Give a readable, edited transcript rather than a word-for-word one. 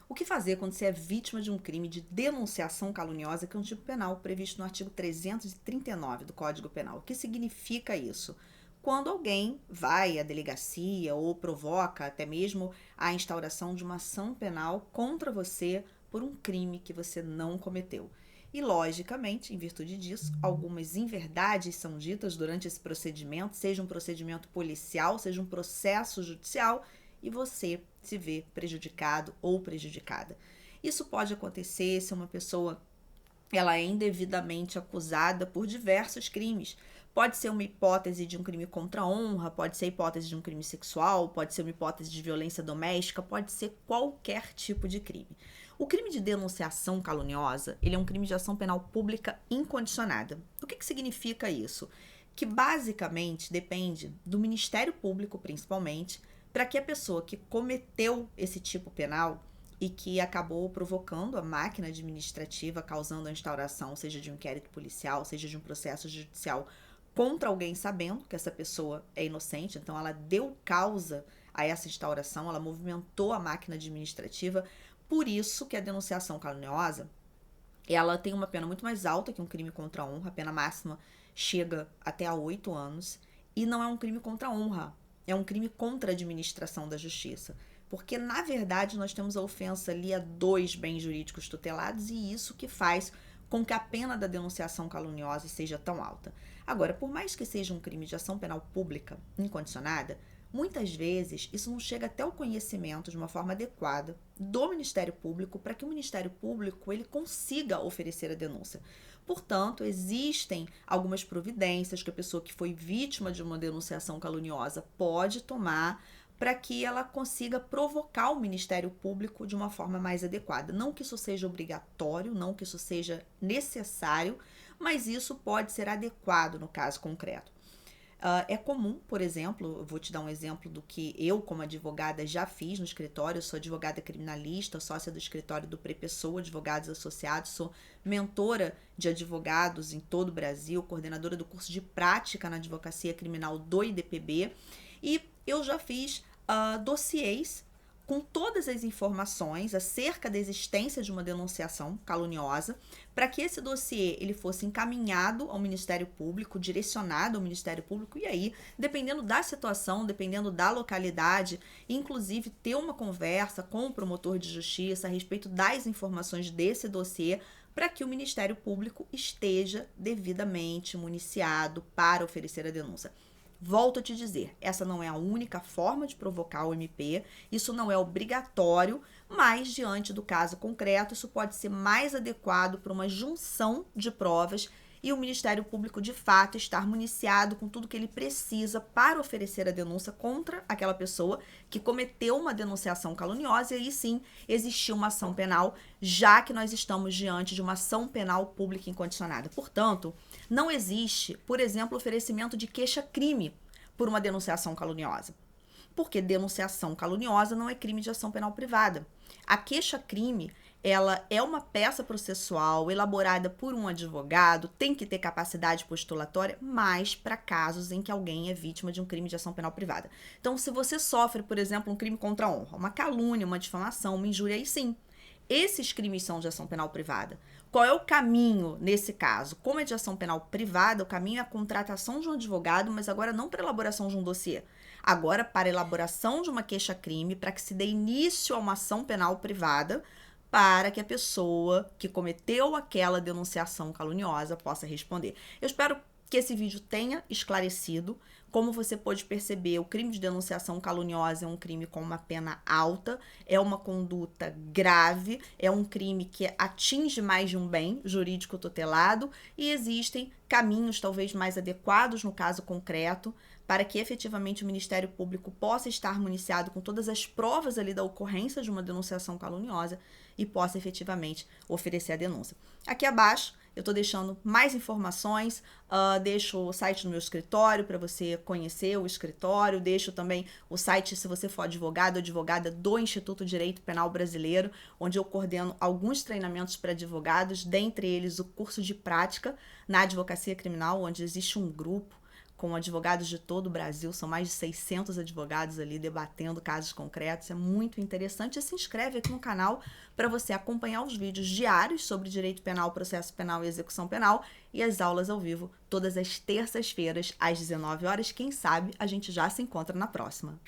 O que fazer quando você é vítima de um crime de denunciação caluniosa, que é um tipo penal previsto no artigo 339 do Código Penal? O que significa isso? Quando alguém vai à delegacia ou provoca até mesmo a instauração de uma ação penal contra você por um crime que você não cometeu. E, logicamente, em virtude disso, algumas inverdades são ditas durante esse procedimento, seja um procedimento policial, seja um processo judicial, e você se vê prejudicado ou prejudicada. Isso pode acontecer se uma pessoa ela é indevidamente acusada por diversos crimes. Pode ser uma hipótese de um crime contra a honra, pode ser hipótese de um crime sexual, pode ser uma hipótese de violência doméstica, pode ser qualquer tipo de crime. O crime de denunciação caluniosa, ele é um crime de ação penal pública incondicionada. O que significa isso? Que basicamente depende do Ministério Público, principalmente, para que a pessoa que cometeu esse tipo penal e que acabou provocando a máquina administrativa, causando a instauração, seja de um inquérito policial, seja de um processo judicial contra alguém sabendo que essa pessoa é inocente, então ela deu causa a essa instauração, ela movimentou a máquina administrativa. Por isso que a denunciação caluniosa, ela tem uma pena muito mais alta que um crime contra a honra, a pena máxima chega até a 8 anos, e não é um crime contra a honra, é um crime contra a administração da justiça. Porque, na verdade, nós temos a ofensa ali a 2 bens jurídicos tutelados e isso que faz com que a pena da denunciação caluniosa seja tão alta. Agora, por mais que seja um crime de ação penal pública incondicionada, muitas vezes isso não chega até o conhecimento de uma forma adequada do Ministério Público para que o Ministério Público ele consiga oferecer a denúncia. Portanto, existem algumas providências que a pessoa que foi vítima de uma denunciação caluniosa pode tomar para que ela consiga provocar o Ministério Público de uma forma mais adequada. Não que isso seja obrigatório, não que isso seja necessário, mas isso pode ser adequado no caso concreto. É comum, por exemplo, eu vou te dar um exemplo do que eu, como advogada, já fiz no escritório. Eu sou advogada criminalista, sócia do escritório do Prepessoa, advogados associados, sou mentora de advogados em todo o Brasil, coordenadora do curso de prática na advocacia criminal do IDPB, e eu já fiz dossiês com todas as informações acerca da existência de uma denunciação caluniosa, para que esse dossiê ele fosse encaminhado ao Ministério Público, direcionado ao Ministério Público, e aí, dependendo da situação, dependendo da localidade, inclusive ter uma conversa com o promotor de justiça a respeito das informações desse dossiê, para que o Ministério Público esteja devidamente municiado para oferecer a denúncia. Volto a te dizer, essa não é a única forma de provocar o MP, isso não é obrigatório, mas diante do caso concreto, isso pode ser mais adequado para uma junção de provas e o Ministério Público, de fato, estar municiado com tudo que ele precisa para oferecer a denúncia contra aquela pessoa que cometeu uma denunciação caluniosa, e aí sim existir uma ação penal, já que nós estamos diante de uma ação penal pública incondicionada. Portanto, não existe, por exemplo, oferecimento de queixa-crime por uma denunciação caluniosa. Porque denunciação caluniosa não é crime de ação penal privada. A queixa-crime, ela é uma peça processual elaborada por um advogado, tem que ter capacidade postulatória, mas para casos em que alguém é vítima de um crime de ação penal privada. Então, se você sofre, por exemplo, um crime contra a honra, uma calúnia, uma difamação, uma injúria, aí sim, esses crimes são de ação penal privada. Qual é o caminho nesse caso? Como é de ação penal privada, o caminho é a contratação de um advogado, mas agora não para elaboração de um dossiê. Agora para elaboração de uma queixa-crime, para que se dê início a uma ação penal privada, para que a pessoa que cometeu aquela denunciação caluniosa possa responder. Eu espero que esse vídeo tenha esclarecido. Como você pode perceber, o crime de denunciação caluniosa é um crime com uma pena alta, é uma conduta grave, é um crime que atinge mais de um bem jurídico tutelado, e existem caminhos talvez mais adequados no caso concreto para que efetivamente o Ministério Público possa estar municiado com todas as provas ali da ocorrência de uma denunciação caluniosa e possa efetivamente oferecer a denúncia. Aqui abaixo eu estou deixando mais informações, deixo o site do meu escritório para você conhecer o escritório, deixo também o site, se você for advogado ou advogada, do Instituto Direito Penal Brasileiro, onde eu coordeno alguns treinamentos para advogados, dentre eles o curso de prática na advocacia criminal, onde existe um grupo com advogados de todo o Brasil, são mais de 600 advogados ali debatendo casos concretos, é muito interessante. E se inscreve aqui no canal para você acompanhar os vídeos diários sobre direito penal, processo penal e execução penal e as aulas ao vivo todas as terças-feiras às 19 horas. Quem sabe a gente já se encontra na próxima.